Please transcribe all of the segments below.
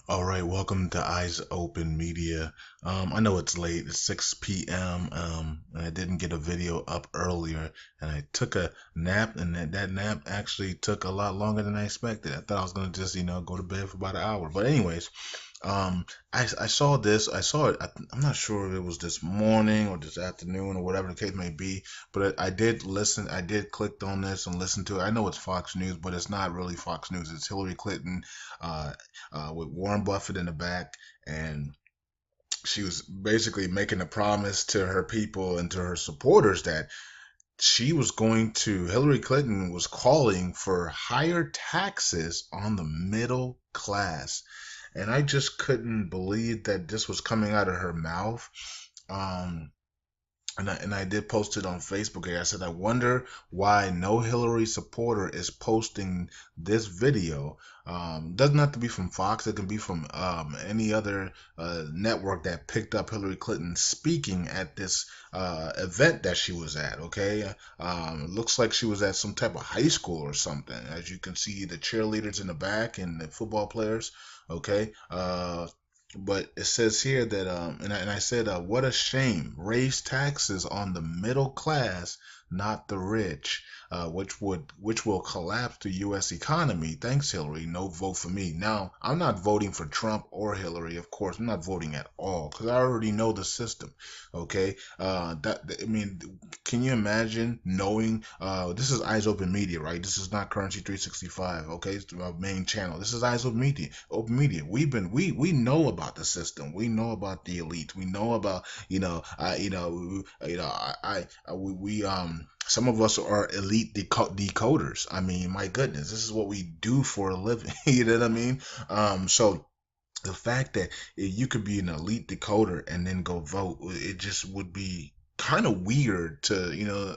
All right, welcome to Eyes Open Media. I know it's late, it's 6 p.m. And I didn't get a video up earlier, and I took a nap, and that nap actually took a lot longer than I expected. I thought I was gonna just, go to bed for about an hour. But anyways, um, I saw this. I saw it. I'm not sure if it was this morning or this afternoon or whatever the case may be. But I did listen. I did click on this and listen to it. I know it's Fox News, but it's not really Fox News. It's Hillary Clinton, uh, with Warren Buffett in the back, and she was basically making a promise to her people and to her supporters that Hillary Clinton was calling for higher taxes on the middle class. And I just couldn't believe that this was coming out of her mouth. Um, and I did post it on Facebook. I said, I wonder why no Hillary supporter is posting this video. Doesn't have to be from Fox. It can be from any other network that picked up Hillary Clinton speaking at this event that she was at. Okay, it looks like she was at some type of high school or something. As you can see, the cheerleaders in the back and the football players. Okay, but it says here that and I said, what a shame, raise taxes on the middle class, not the rich, which will collapse the U.S. economy. Thanks, Hillary. No vote for me. Now, I'm not voting for Trump or Hillary. Of course, I'm not voting at all because I already know the system. Okay, I mean, can you imagine knowing? This is Eyes Open Media, right? This is not Currency 365. Okay, it's my main channel. This is Eyes Open Media. Open Media. We know about the system. We know about the elite. We know about some of us are elite decoders. I mean, my goodness, this is what we do for a living. You know what I mean? So the fact that you could be an elite decoder and then go vote, it just would be kind of weird to,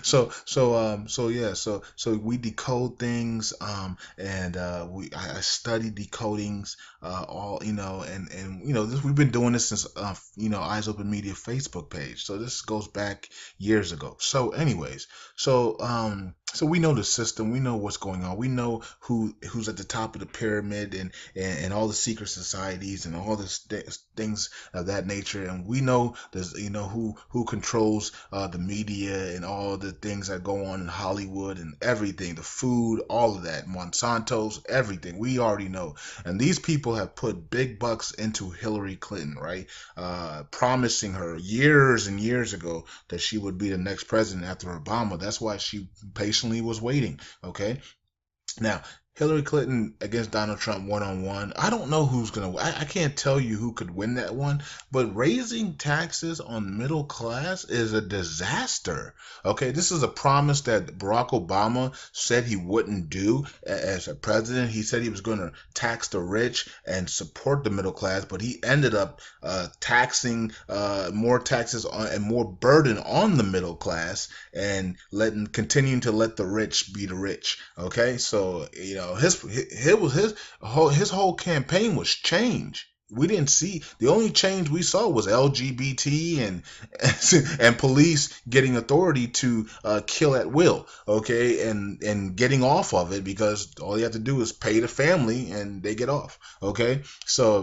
so we decode things, and I study decodings, all, we've been doing this since Eyes Open Media Facebook page. So this goes back years ago. So anyways, so we know the system, we know what's going on, we know who's at the top of the pyramid, and all the secret societies and all the things of that nature, and we know there's who controls the media and all the things that go on in Hollywood and everything, the food, all of that, Monsanto's, everything. We already know, and these people have put big bucks into Hillary Clinton, right? Promising her years and years ago that she would be the next president after Obama. That's why she patiently was waiting. Okay, now, Hillary Clinton against Donald Trump one on one. I don't know who's gonna. I can't tell you who could win that one. But raising taxes on middle class is a disaster. Okay, this is a promise that Barack Obama said he wouldn't do as a president. He said he was going to tax the rich and support the middle class, but he ended up taxing more taxes on, and more burden on the middle class, and continuing to let the rich be the rich. Okay, so his whole campaign was change. We didn't see, the only change we saw was LGBT and police getting authority to kill at will. Okay, and getting off of it because all you have to do is pay the family and they get off. Okay, so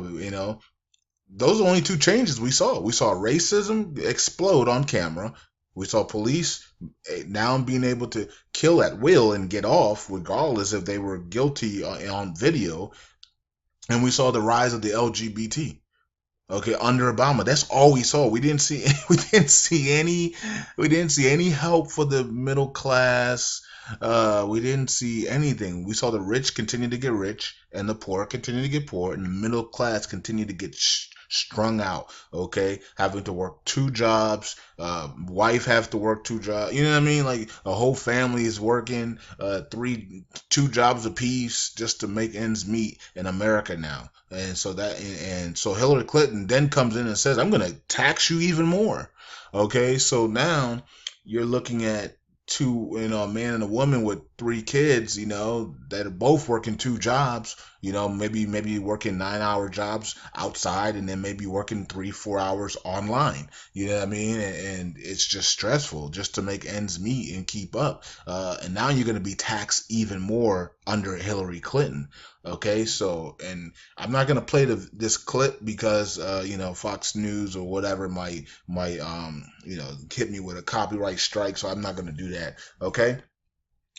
those are the only two changes we saw. We saw racism explode on camera. We saw police now being able to kill at will and get off, regardless if they were guilty on video. And we saw the rise of the LGBT. Okay, under Obama, that's all we saw. We didn't see we didn't see any help for the middle class. We didn't see anything. We saw the rich continue to get rich, and the poor continue to get poor, and the middle class continue to get strung out. Okay, having to work two jobs, wife have to work two jobs. You know what I mean? Like a whole family is working two jobs apiece just to make ends meet in America now. And so Hillary Clinton then comes in and says, "I'm going to tax you even more." Okay, so now you're looking at a man and a woman with three kids, that are both working two jobs, maybe working 9-hour jobs outside and then maybe working 3-4 hours online. You know what I mean? And it's just stressful just to make ends meet and keep up. And now you're going to be taxed even more under Hillary Clinton. Okay, so, and I'm not gonna play this clip because Fox News or whatever might hit me with a copyright strike, so I'm not gonna do that. Okay.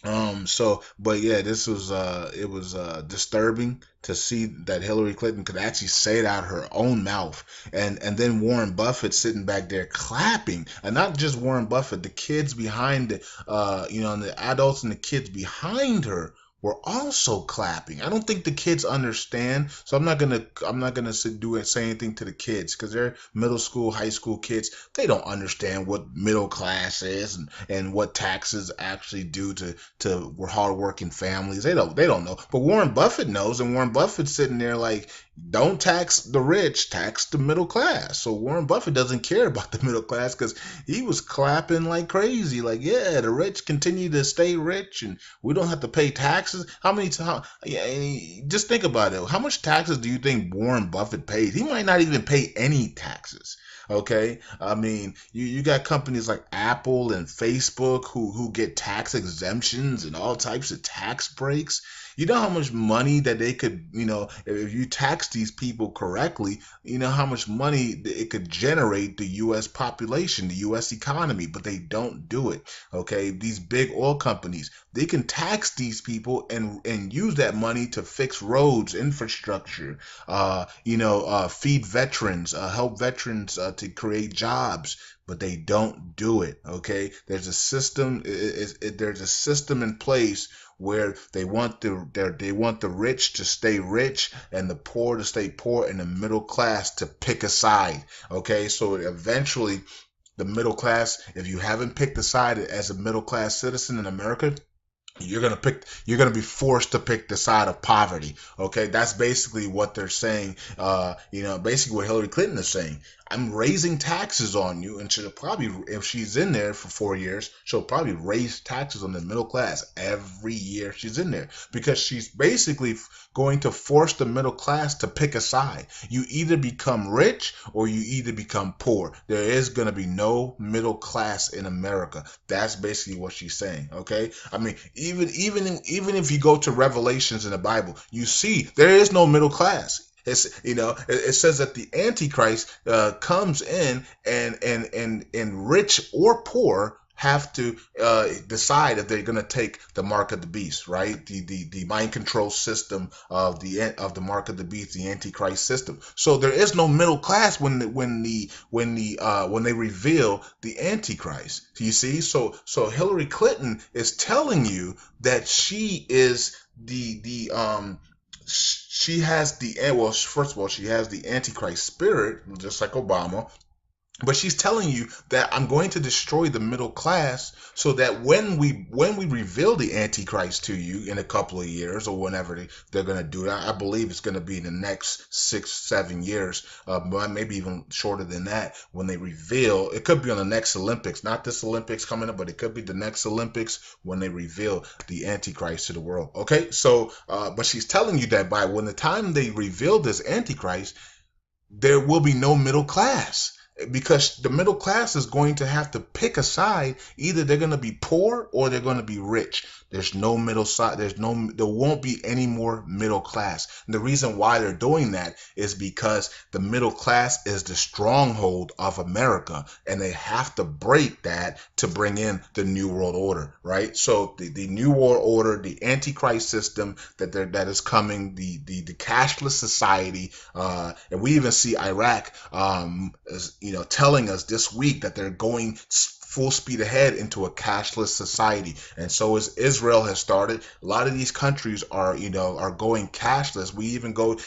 But yeah, this was it was disturbing to see that Hillary Clinton could actually say it out of her own mouth, and then Warren Buffett sitting back there clapping, and not just Warren Buffett, the kids behind and the adults and the kids behind her were also clapping. I don't think the kids understand, so I'm not gonna say anything to the kids because they're middle school, high school kids. They don't understand what middle class is and what taxes actually do to hardworking families. They don't know. But Warren Buffett knows, and Warren Buffett's sitting there like, don't tax the rich, tax the middle class. So Warren Buffett doesn't care about the middle class because he was clapping like crazy, like, yeah, the rich continue to stay rich and we don't have to pay taxes. How many times? Yeah, just think about it. How much taxes do you think Warren Buffett pays? He might not even pay any taxes. Okay, I mean, you got companies like Apple and Facebook who get tax exemptions and all types of tax breaks. You know how much money that they could, if you tax these people correctly, you know how much money it could generate the U.S. population, the U.S. economy, but they don't do it. Okay, these big oil companies, they can tax these people and use that money to fix roads, infrastructure, feed veterans, help veterans to create jobs, but they don't do it. Okay, there's a system. There's a system in place where they want the rich to stay rich and the poor to stay poor and the middle class to pick a side. Okay, so eventually the middle class, if you haven't picked a side as a middle class citizen in America, you're gonna be forced to pick the side of poverty. Okay, that's basically what they're saying. Basically what Hillary Clinton is saying. I'm raising taxes on you, and she'll probably, if she's in there for 4 years, she'll probably raise taxes on the middle class every year she's in there because she's basically going to force the middle class to pick a side. You either become rich or you either become poor. There is going to be no middle class in America. That's basically what she's saying. Okay, I mean, even if you go to Revelations in the Bible, you see there is no middle class. It says that the Antichrist comes in and rich or poor have to decide if they're going to take the mark of the beast, right? The mind control system of the mark of the beast, the Antichrist system. So there is no middle class when they reveal the Antichrist. You see, so Hillary Clinton is telling you that she is she has first of all, she has the Antichrist spirit, just like Obama. But she's telling you that I'm going to destroy the middle class so that when we reveal the Antichrist to you in a couple of years or whenever they're going to do it, I believe it's going to be in the next 6-7 years, maybe even shorter than that. When they reveal, it could be on the next Olympics, not this Olympics coming up, but it could be the next Olympics when they reveal the Antichrist to the world. Okay, so but she's telling you that by when the time they reveal this Antichrist, there will be no middle class because the middle class is going to have to pick a side. Either they're going to be poor or they're going to be rich. There's no middle side. There won't be any more middle class. And the reason why they're doing that is because the middle class is the stronghold of America, and they have to break that to bring in the New World Order, right? So the New World Order, the Antichrist system that is coming, the cashless society, and we even see Iraq, telling us this week that they're going full speed ahead into a cashless society, and so as Israel has started. A lot of these countries are going cashless.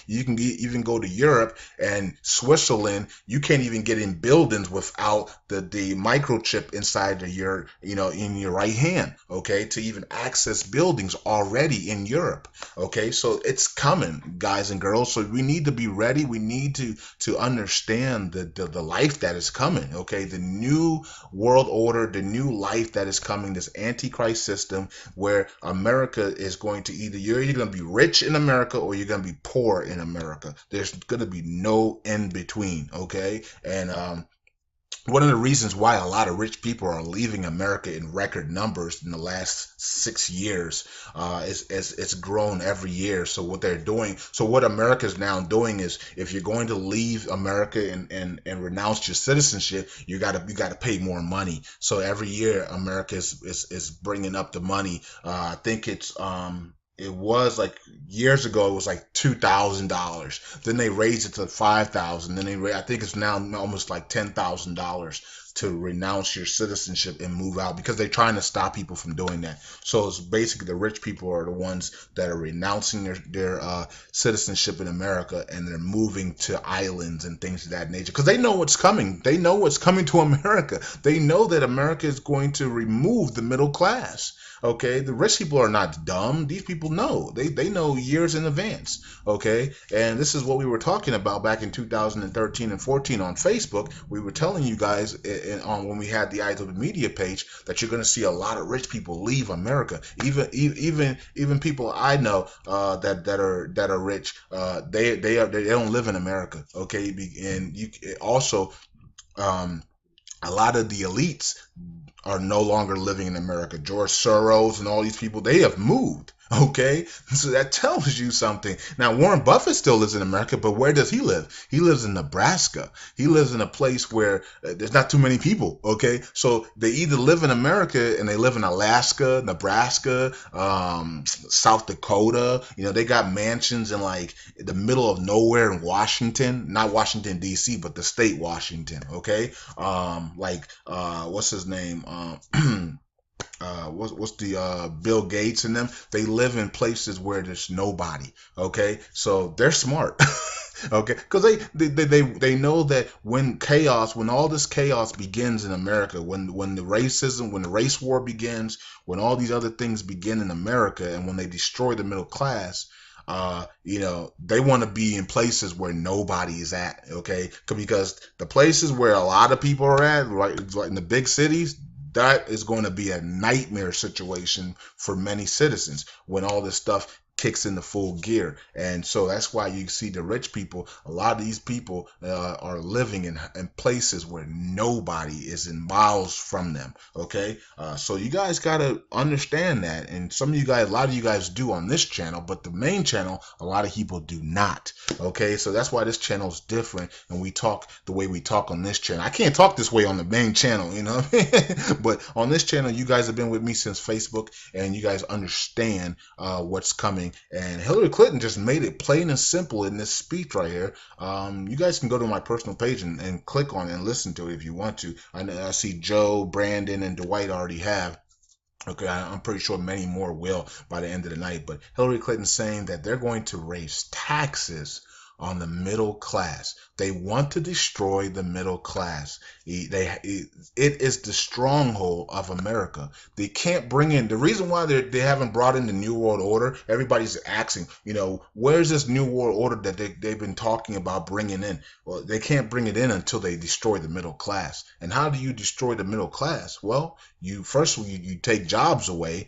You can even go to Europe and Switzerland. You can't even get in buildings without the microchip inside of your in your right hand, okay, to even access buildings already in Europe. Okay, so it's coming, guys and girls. So we need to be ready. We need to understand the life that is coming. Okay, the new world order, the new life that is coming, this antichrist system where America is going to you're either going to be rich in America or you're going to be poor in America. There's going to be no in between, okay? And one of the reasons why a lot of rich people are leaving America in record numbers in the last 6 years is it's grown every year. So what they're doing, so what America is now doing is, if you're going to leave America and renounce your citizenship, you gotta pay more money. So every year America is bringing up the money. I think it was like years ago, it was like $2,000. Then they raised it to 5,000. Then I think it's now almost like $10,000 to renounce your citizenship and move out, because they're trying to stop people from doing that. So it's basically the rich people are the ones that are renouncing their citizenship in America, and they're moving to islands and things of that nature, because they know what's coming. They know what's coming to America. They know that America is going to remove the middle class. Okay, the rich people are not dumb. These people know. They know years in advance. Okay, and this is what we were talking about back in 2013 and 14 on Facebook. We were telling you guys on when we had the Eyes Open Media page that you're going to see a lot of rich people leave America. Even people I know that are rich. They don't live in America. Okay, and you also. A lot of the elites are no longer living in America. George Soros and all these people, they have moved. Okay, so that tells you something. Now, Warren Buffett still lives in America, but where does he live? He lives in Nebraska. He lives in a place where there's not too many people. Okay, so they either live in America and they live in Alaska, Nebraska, South Dakota. You know, they got mansions in like the middle of nowhere in Washington, not Washington D.C., but the state Washington. Okay, what's his name? What's the Bill Gates and them? They live in places where there's nobody. Okay, so they're smart. Okay, because they know that when all this chaos begins in America, when the racism, when the race war begins, when all these other things begin in America, and when they destroy the middle class, they want to be in places where nobody is at. Okay, because the places where a lot of people are at, right, like in the big cities, that is going to be a nightmare situation for many citizens when all this stuff kicks into full gear. And so that's why you see the rich people, a lot of these people are living in places where nobody is in miles from them. Okay, so you guys got to understand that. And some of you guys, a lot of you guys do on this channel, but the main channel, a lot of people do not. Okay, so that's why this channel is different, and we talk the way we talk on this channel. I can't talk this way on the main channel, you know. But on this channel, you guys have been with me since Facebook, and you guys understand what's coming. And Hillary Clinton just made it plain and simple in this speech right here. You guys can go to my personal page and click on it and listen to it if you want to. I see Joe, Brandon, and Dwight already have. Okay, I'm pretty sure many more will by the end of the night. But Hillary Clinton saying that they're going to raise taxes on the middle class. They want to destroy the middle class. It is the stronghold of America. They can't bring in, the reason why they haven't brought in the New World Order, everybody's asking, where's this New World Order that they've been talking about bringing in? Well, they can't bring it in until they destroy the middle class. And how do you destroy the middle class? Well, you take jobs away,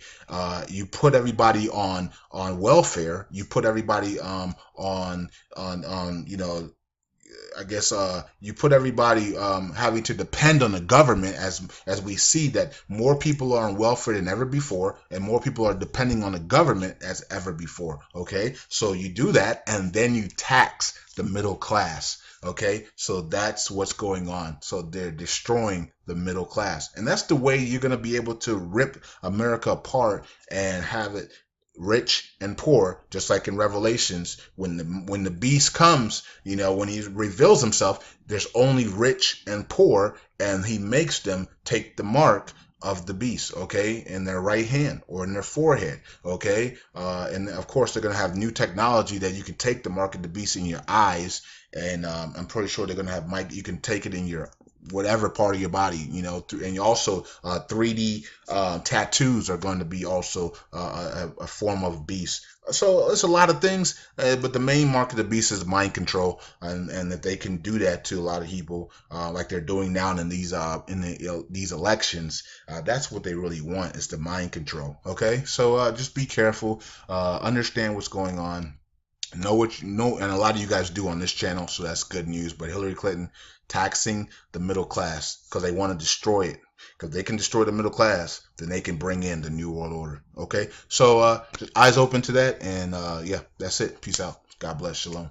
you put everybody on welfare, you put everybody you put everybody having to depend on the government, as we see that more people are on welfare than ever before, and more people are depending on the government as ever before. Okay, so you do that, and then you tax the middle class. Okay, so that's what's going on. So they're destroying the middle class, and that's the way you're going to be able to rip America apart and have it rich and poor, just like in Revelations, when the beast comes, when he reveals himself, there's only rich and poor, and he makes them take the mark of the beast, okay, in their right hand or in their forehead, okay, and of course they're going to have new technology that you can take the mark of the beast in your eyes, and I'm pretty sure they're going to have you can take it in your whatever part of your body, you know, and you also 3D tattoos are going to be also a form of beast. So it's a lot of things, but the main mark of the beast is mind control, and that they can do that to a lot of people, like they're doing now in these elections. That's what they really want, is the mind control. Okay, so just be careful, understand what's going on, know what you know, and a lot of you guys do on this channel, so that's good news. But Hillary Clinton taxing the middle class because they want to destroy it. Because they can destroy the middle class, then they can bring in the new world order. Okay, so eyes open to that, and yeah, that's it. Peace out. God bless. Shalom.